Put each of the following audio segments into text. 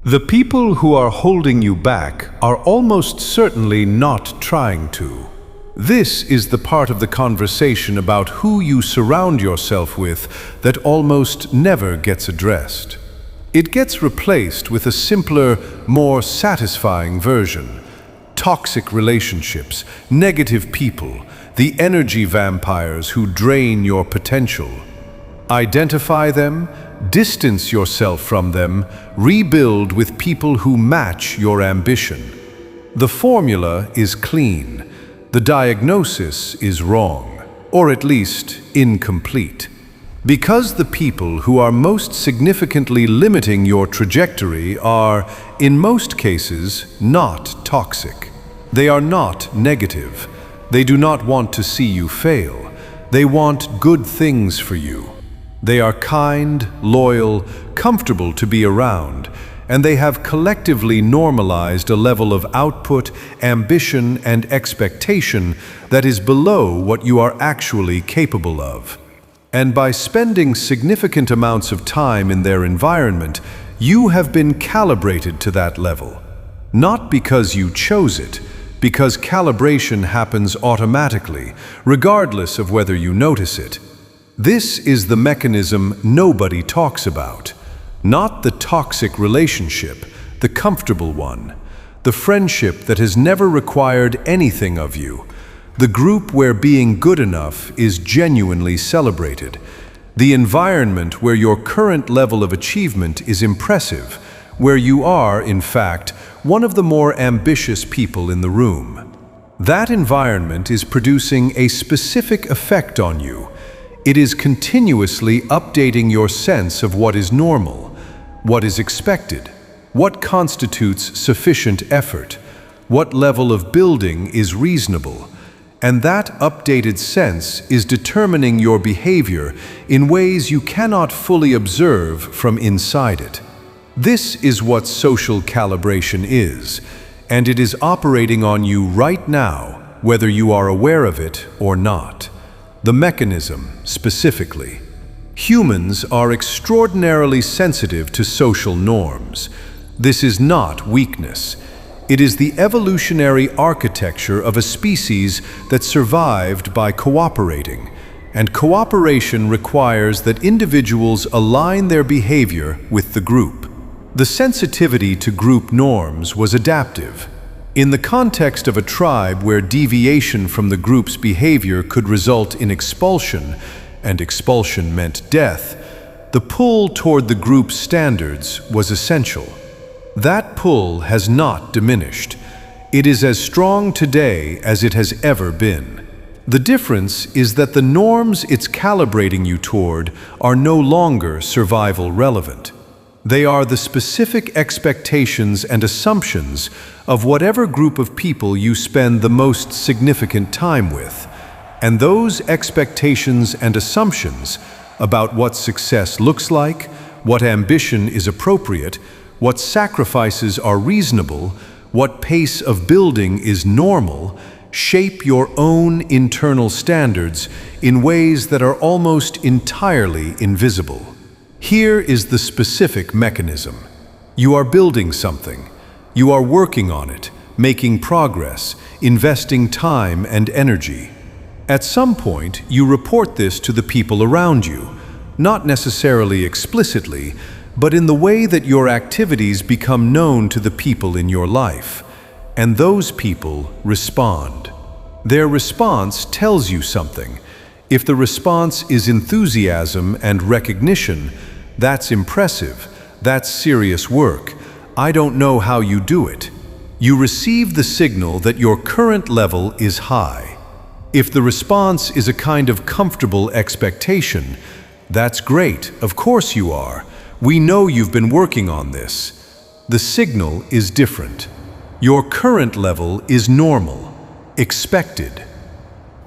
The people who are holding you back are almost certainly not trying to. This is the part of the conversation about who you surround yourself with that almost never gets addressed. It gets replaced with a simpler, more satisfying version. Toxic relationships, negative people, the energy vampires who drain your potential. Identify them, distance yourself from them, rebuild with people who match your ambition. The formula is clean. The diagnosis is wrong, or at least incomplete. Because the people who are most significantly limiting your trajectory are, in most cases, not toxic. They are not negative. They do not want to see you fail. They want good things for you. They are kind, loyal, comfortable to be around, and they have collectively normalized a level of output, ambition, and expectation that is below what you are actually capable of. And by spending significant amounts of time in their environment, you have been calibrated to that level. Not because you chose it, because calibration happens automatically, regardless of whether you notice it. This is the mechanism nobody talks about. Not the toxic relationship, the comfortable one. The friendship that has never required anything of you. The group where being good enough is genuinely celebrated. The environment where your current level of achievement is impressive, where you are, in fact, one of the more ambitious people in the room. That environment is producing a specific effect on you. It is continuously updating your sense of what is normal, what is expected, what constitutes sufficient effort, what level of building is reasonable. And that updated sense is determining your behavior in ways you cannot fully observe from inside it. This is what social calibration is, and it is operating on you right now, whether you are aware of it or not. The mechanism, specifically. Humans are extraordinarily sensitive to social norms. This is not weakness. It is the evolutionary architecture of a species that survived by cooperating, and cooperation requires that individuals align their behavior with the group. The sensitivity to group norms was adaptive. In the context of a tribe where deviation from the group's behavior could result in expulsion, and expulsion meant death, the pull toward the group's standards was essential. That pull has not diminished. It is as strong today as it has ever been. The difference is that the norms it's calibrating you toward are no longer survival relevant. They are the specific expectations and assumptions of whatever group of people you spend the most significant time with. And those expectations and assumptions about what success looks like, what ambition is appropriate, what sacrifices are reasonable, what pace of building is normal, shape your own internal standards in ways that are almost entirely invisible. Here is the specific mechanism. You are building something. You are working on it, making progress, investing time and energy. At some point, you report this to the people around you, not necessarily explicitly, but in the way that your activities become known to the people in your life, and those people respond. Their response tells you something. If the response is enthusiasm and recognition, that's impressive, that's serious work. I don't know how you do it. You receive the signal that your current level is high. If the response is a kind of comfortable expectation, that's great, of course you are. We know you've been working on this. The signal is different. Your current level is normal, expected.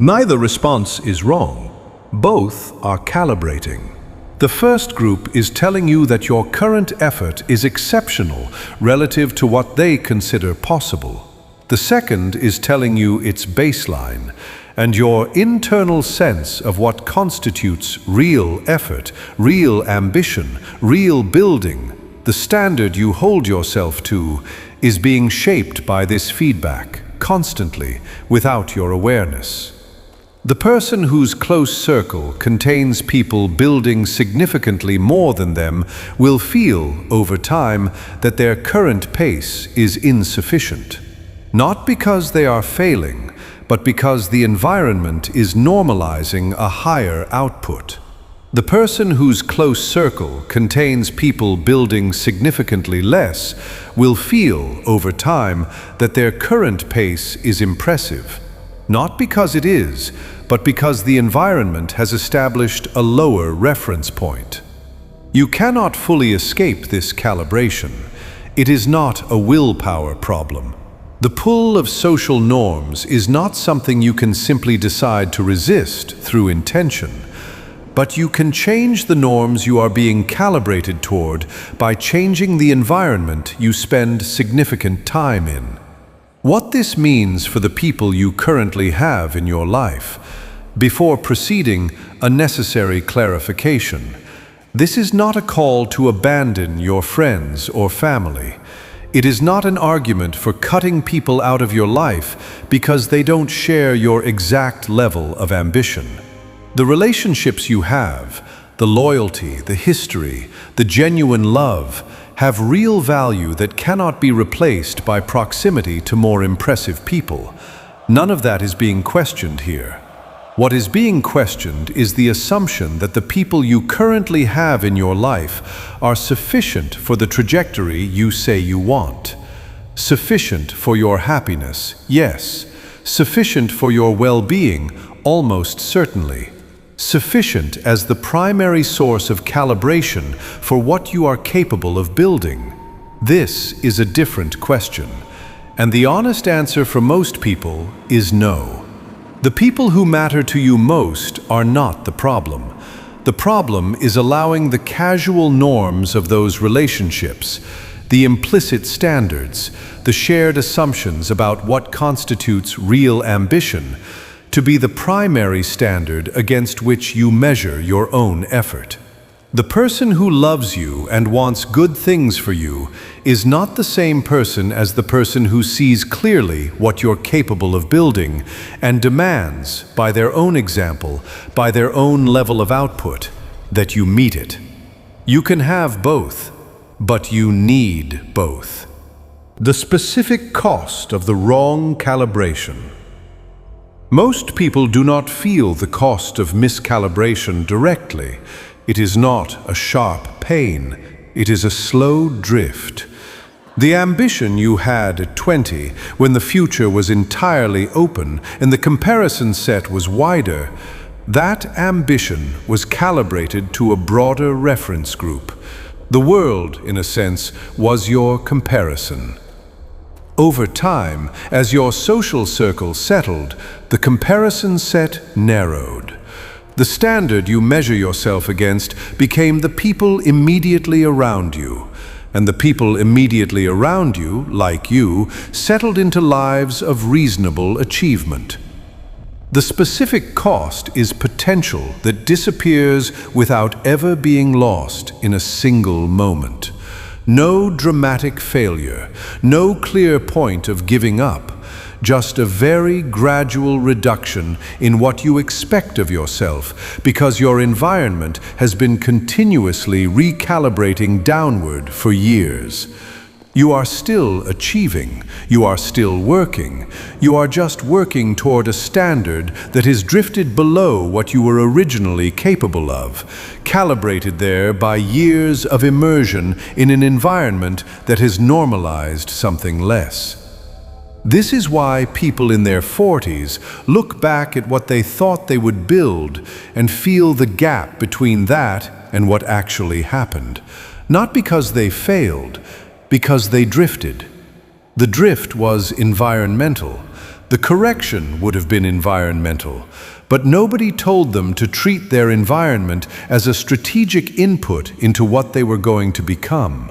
Neither response is wrong. Both are calibrating. The first group is telling you that your current effort is exceptional relative to what they consider possible. The second is telling you it's baseline, and your internal sense of what constitutes real effort, real ambition, real building The standard you hold yourself to is being shaped by this feedback, constantly, without your awareness. The person whose close circle contains people building significantly more than them will feel, over time, that their current pace is insufficient. Not because they are failing, but because the environment is normalizing a higher output. The person whose close circle contains people building significantly less will feel, over time, that their current pace is impressive. Not because it is, but because the environment has established a lower reference point. You cannot fully escape this calibration. It is not a willpower problem. The pull of social norms is not something you can simply decide to resist through intention, but you can change the norms you are being calibrated toward by changing the environment you spend significant time in. What this means for the people you currently have in your life. Before proceeding, a necessary clarification. This is not a call to abandon your friends or family. It is not an argument for cutting people out of your life because they don't share your exact level of ambition. The relationships you have, the loyalty, the history, the genuine love, have real value that cannot be replaced by proximity to more impressive people. None of that is being questioned here. What is being questioned is the assumption that the people you currently have in your life are sufficient for the trajectory you say you want. Sufficient for your happiness, yes. Sufficient for your well-being, almost certainly. Sufficient as the primary source of calibration for what you are capable of building. This is a different question, and the honest answer for most people is no. The people who matter to you most are not the problem. The problem is allowing the casual norms of those relationships, the implicit standards, the shared assumptions about what constitutes real ambition, to be the primary standard against which you measure your own effort. The person who loves you and wants good things for you is not the same person as the person who sees clearly what you're capable of building and demands, by their own example, by their own level of output, that you meet it. You can have both, but you need both. The specific cost of the wrong calibration. Most people do not feel the cost of miscalibration directly. It is not a sharp pain. It is a slow drift. The ambition you had at 20, when the future was entirely open and the comparison set was wider, that ambition was calibrated to a broader reference group. The world, in a sense, was your comparison. Over time, as your social circle settled, the comparison set narrowed. The standard you measure yourself against became the people immediately around you, and the people immediately around you, like you, settled into lives of reasonable achievement. The specific cost is potential that disappears without ever being lost in a single moment. No dramatic failure, no clear point of giving up, just a very gradual reduction in what you expect of yourself because your environment has been continuously recalibrating downward for years. You are still achieving, you are still working, you are just working toward a standard that has drifted below what you were originally capable of, calibrated there by years of immersion in an environment that has normalized something less. This is why people in their 40s look back at what they thought they would build and feel the gap between that and what actually happened. Not because they failed, because they drifted. The drift was environmental. The correction would have been environmental, but nobody told them to treat their environment as a strategic input into what they were going to become.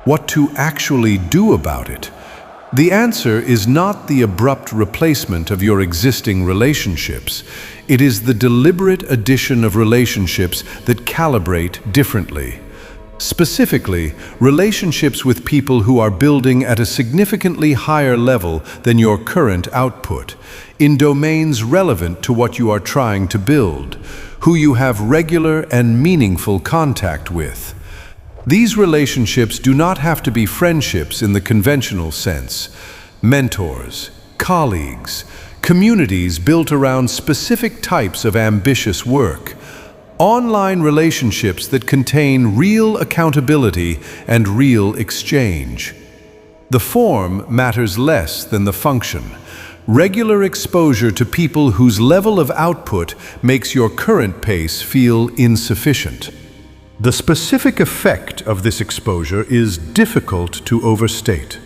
What to actually do about it? The answer is not the abrupt replacement of your existing relationships. It is the deliberate addition of relationships that calibrate differently. Specifically, relationships with people who are building at a significantly higher level than your current output, in domains relevant to what you are trying to build, who you have regular and meaningful contact with. These relationships do not have to be friendships in the conventional sense. Mentors, colleagues, communities built around specific types of ambitious work. Online relationships that contain real accountability and real exchange. The form matters less than the function. Regular exposure to people whose level of output makes your current pace feel insufficient. The specific effect of this exposure is difficult to overstate.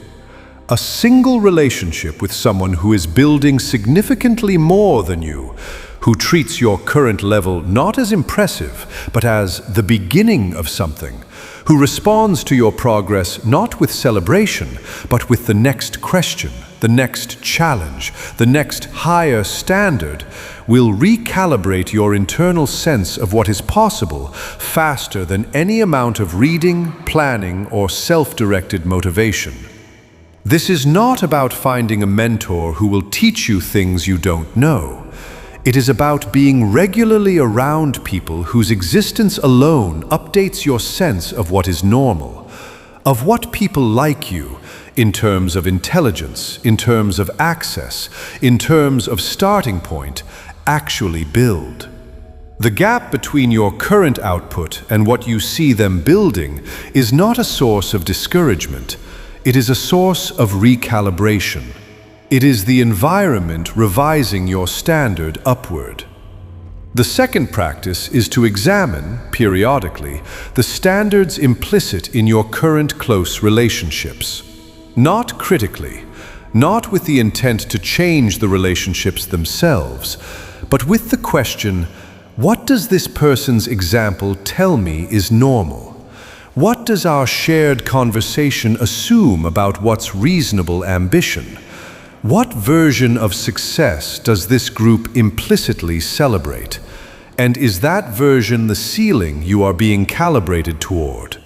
A single relationship with someone who is building significantly more than you, who treats your current level not as impressive, but as the beginning of something, who responds to your progress not with celebration, but with the next question, the next challenge, the next higher standard, will recalibrate your internal sense of what is possible faster than any amount of reading, planning, or self-directed motivation. This is not about finding a mentor who will teach you things you don't know. It is about being regularly around people whose existence alone updates your sense of what is normal, of what people like you, in terms of intelligence, in terms of access, in terms of starting point, actually build. The gap between your current output and what you see them building is not a source of discouragement. It is a source of recalibration. It is the environment revising your standard upward. The second practice is to examine, periodically, the standards implicit in your current close relationships. Not critically, not with the intent to change the relationships themselves, but with the question, what does this person's example tell me is normal? What does our shared conversation assume about what's reasonable ambition? What version of success does this group implicitly celebrate? And is that version the ceiling you are being calibrated toward?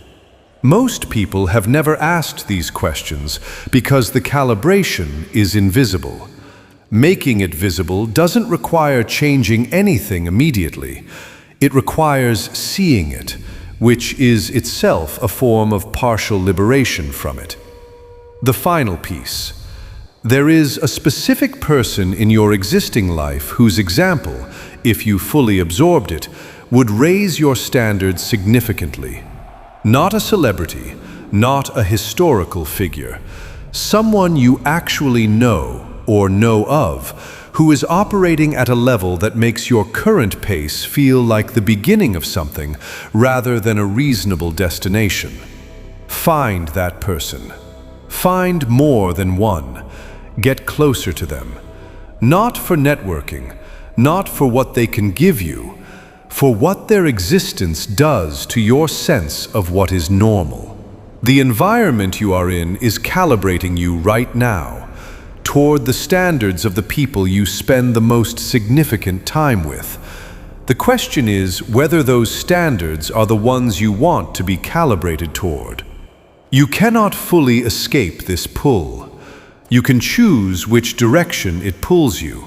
Most people have never asked these questions because the calibration is invisible. Making it visible doesn't require changing anything immediately. It requires seeing it, which is itself a form of partial liberation from it. The final piece. There is a specific person in your existing life whose example, if you fully absorbed it, would raise your standards significantly. Not a celebrity, not a historical figure. Someone you actually know or know of, who is operating at a level that makes your current pace feel like the beginning of something rather than a reasonable destination. Find that person. Find more than one. Get closer to them. Not for networking, not for what they can give you, for what their existence does to your sense of what is normal. The environment you are in is calibrating you right now toward the standards of the people you spend the most significant time with. The question is whether those standards are the ones you want to be calibrated toward. You cannot fully escape this pull. You can choose which direction it pulls you.